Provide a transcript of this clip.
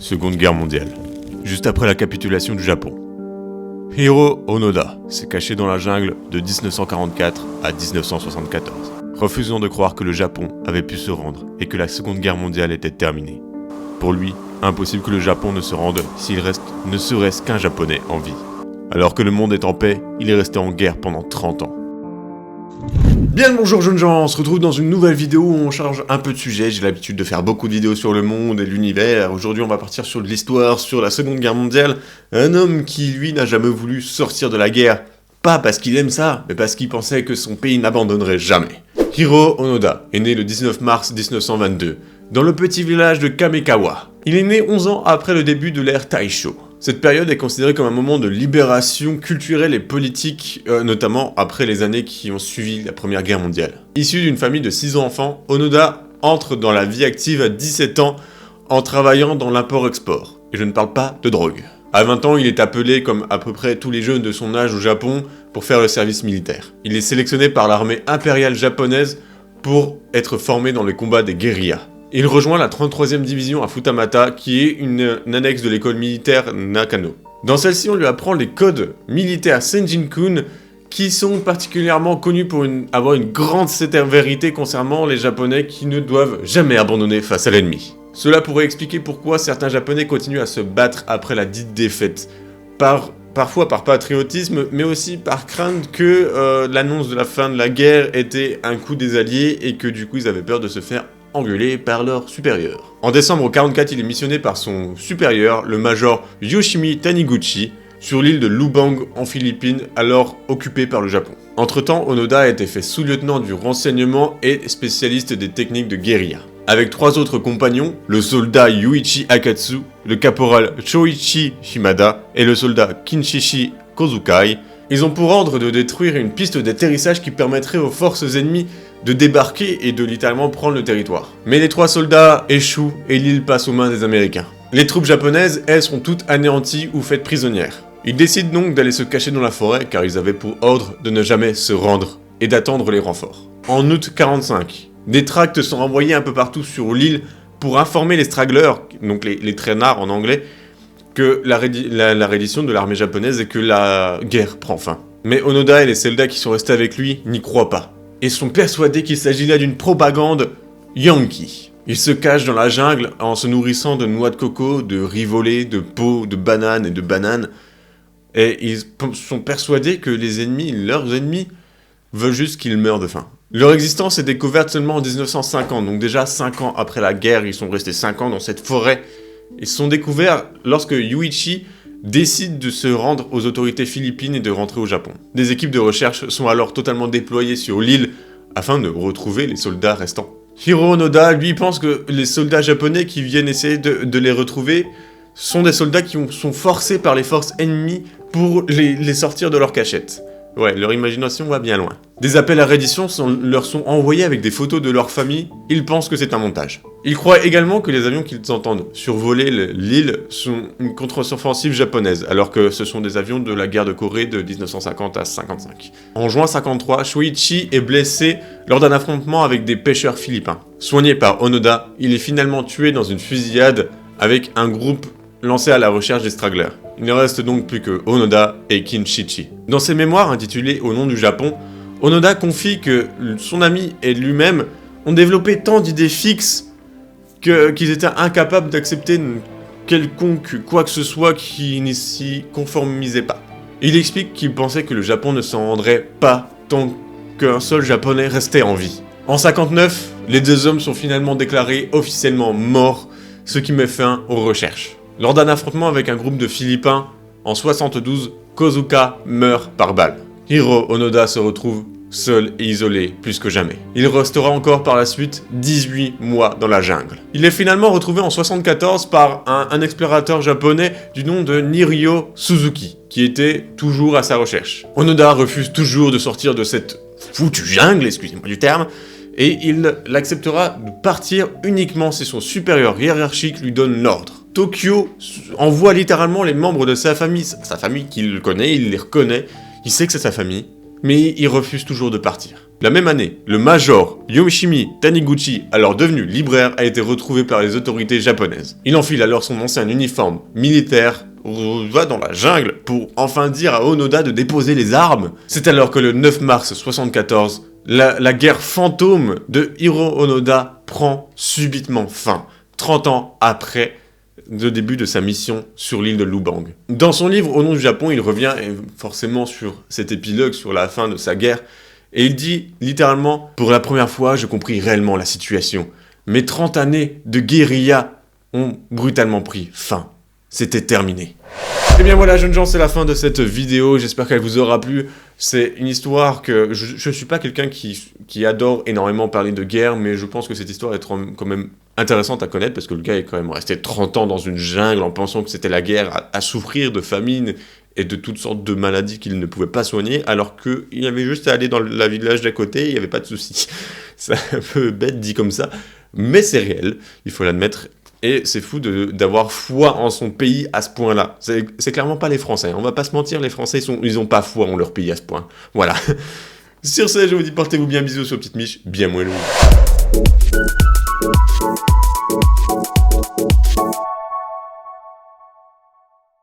Seconde Guerre mondiale. Juste après la capitulation du Japon. Hiro Onoda s'est caché dans la jungle de 1944 à 1974, refusant de croire que le Japon avait pu se rendre et que la Seconde Guerre mondiale était terminée. Pour lui, impossible que le Japon ne se rende s'il reste ne serait-ce qu'un Japonais en vie. Alors que le monde est en paix, il est resté en guerre pendant 30 ans. Bien le bonjour jeunes gens, on se retrouve dans une nouvelle vidéo où on change un peu de sujet. J'ai l'habitude de faire beaucoup de vidéos sur le monde et l'univers. Aujourd'hui on va partir sur de l'histoire, sur la Seconde Guerre mondiale. Un homme qui lui n'a jamais voulu sortir de la guerre. Pas parce qu'il aime ça, mais parce qu'il pensait que son pays n'abandonnerait jamais. Hiro Onoda est né le 19 mars 1922, dans le petit village de Kamekawa. Il est né 11 ans après le début de l'ère Taisho. Cette période est considérée comme un moment de libération culturelle et politique, notamment après les années qui ont suivi la Première Guerre mondiale. Issu d'une famille de 6 enfants, Onoda entre dans la vie active à 17 ans en travaillant dans l'import-export. Et je ne parle pas de drogue. À 20 ans, il est appelé, comme à peu près tous les jeunes de son âge au Japon, pour faire le service militaire. Il est sélectionné par l'armée impériale japonaise pour être formé dans les combats des guérillas. Il rejoint la 33e division à Futamata, qui est une annexe de l'école militaire Nakano. Dans celle-ci, on lui apprend les codes militaires Senjin-kun, qui sont particulièrement connus pour avoir une grande sévérité concernant les Japonais qui ne doivent jamais abandonner face à l'ennemi. Cela pourrait expliquer pourquoi certains Japonais continuent à se battre après la dite défaite, parfois par patriotisme, mais aussi par crainte que l'annonce de la fin de la guerre était un coup des Alliés et que du coup ils avaient peur de se faire engueulé par leur supérieur. En décembre 1944, il est missionné par son supérieur, le major Yoshimi Taniguchi, sur l'île de Lubang en Philippines, alors occupée par le Japon. Entre-temps, Onoda a été fait sous-lieutenant du renseignement et spécialiste des techniques de guérilla. Avec 3 autres compagnons, le soldat Yuichi Akatsu, le caporal Choichi Shimada et le soldat Kinshichi Kozukai, ils ont pour ordre de détruire une piste d'atterrissage qui permettrait aux forces ennemies de débarquer et de littéralement prendre le territoire. Mais les 3 soldats échouent et l'île passe aux mains des Américains. Les troupes japonaises, elles, sont toutes anéanties ou faites prisonnières. Ils décident donc d'aller se cacher dans la forêt car ils avaient pour ordre de ne jamais se rendre et d'attendre les renforts. En août 1945, des tracts sont envoyés un peu partout sur l'île pour informer les stragglers, donc les traînards en anglais, que la reddition de l'armée japonaise et que la guerre prend fin. Mais Onoda et les soldats qui sont restés avec lui n'y croient pas, et sont persuadés qu'il s'agit là d'une propagande yankee. Ils se cachent dans la jungle en se nourrissant de noix de coco, de riz volé, de peaux, de bananes et de bananes, et ils sont persuadés que leurs ennemis, veulent juste qu'ils meurent de faim. Leur existence est découverte seulement en 1950, donc déjà 5 ans après la guerre, ils sont restés 5 ans dans cette forêt. Ils se sont découverts lorsque Yuichi décide de se rendre aux autorités philippines et de rentrer au Japon. Des équipes de recherche sont alors totalement déployées sur l'île afin de retrouver les soldats restants. Hiro Onoda, lui, pense que les soldats japonais qui viennent essayer de les retrouver sont des soldats qui sont forcés par les forces ennemies pour les sortir de leur cachette. Ouais, leur imagination va bien loin. Des appels à reddition leur sont envoyés avec des photos de leur famille. Ils pensent que c'est un montage. Ils croient également que les avions qu'ils entendent survoler l'île sont une contre-offensive japonaise, alors que ce sont des avions de la guerre de Corée de 1950 à 1955. En juin 1953, Shoichi est blessé lors d'un affrontement avec des pêcheurs philippins. Soigné par Onoda, il est finalement tué dans une fusillade avec un groupe lancé à la recherche des stragglers. Il ne reste donc plus que Onoda et Kinshichi. Dans ses mémoires intitulées Au nom du Japon, Onoda confie que son ami et lui-même ont développé tant d'idées fixes qu'ils étaient incapables d'accepter quelconque quoi que ce soit qui ne s'y conformisait pas. Il explique qu'il pensait que le Japon ne s'en rendrait pas tant qu'un seul Japonais restait en vie. En 1959, les 2 hommes sont finalement déclarés officiellement morts, ce qui met fin aux recherches. Lors d'un affrontement avec un groupe de Philippins, en 1972, Kozuka meurt par balle. Hiro Onoda se retrouve seul et isolé plus que jamais. Il restera encore par la suite 18 mois dans la jungle. Il est finalement retrouvé en 1974 par un explorateur japonais du nom de Nirio Suzuki, qui était toujours à sa recherche. Onoda refuse toujours de sortir de cette foutue jungle, excusez-moi du terme, et il l'acceptera de partir uniquement si son supérieur hiérarchique lui donne l'ordre. Tokyo envoie littéralement les membres de sa famille qu'il connaît, il les reconnaît, il sait que c'est sa famille, mais il refuse toujours de partir. La même année, le major Yoshimi Taniguchi, alors devenu libraire, a été retrouvé par les autorités japonaises. Il enfile alors son ancien uniforme militaire, va dans la jungle pour enfin dire à Onoda de déposer les armes. C'est alors que le 9 mars 1974, la guerre fantôme de Hiro Onoda prend subitement fin, 30 ans après le début de sa mission sur l'île de Lubang. Dans son livre Au nom du Japon, il revient forcément sur cet épilogue, sur la fin de sa guerre, et il dit littéralement « Pour la première fois, je compris réellement la situation. Mes 30 années de guérilla ont brutalement pris fin. C'était terminé. » Et bien voilà, jeunes gens, c'est la fin de cette vidéo. J'espère qu'elle vous aura plu. C'est une histoire que... Je ne suis pas quelqu'un qui adore énormément parler de guerre, mais je pense que cette histoire est quand même intéressante à connaître, parce que le gars est quand même resté 30 ans dans une jungle en pensant que c'était la guerre, à souffrir de famine et de toutes sortes de maladies qu'il ne pouvait pas soigner, alors qu'il avait juste à aller dans la village d'à côté, il n'y avait pas de souci. C'est un peu bête dit comme ça, mais c'est réel, il faut l'admettre. Et c'est fou d'avoir foi en son pays à ce point-là. C'est clairement pas les Français. On va pas se mentir, les Français, ils ont pas foi en leur pays à ce point. Voilà. Sur ce, je vous dis portez-vous bien, bisous sur Petite Miche, bien moins lourd.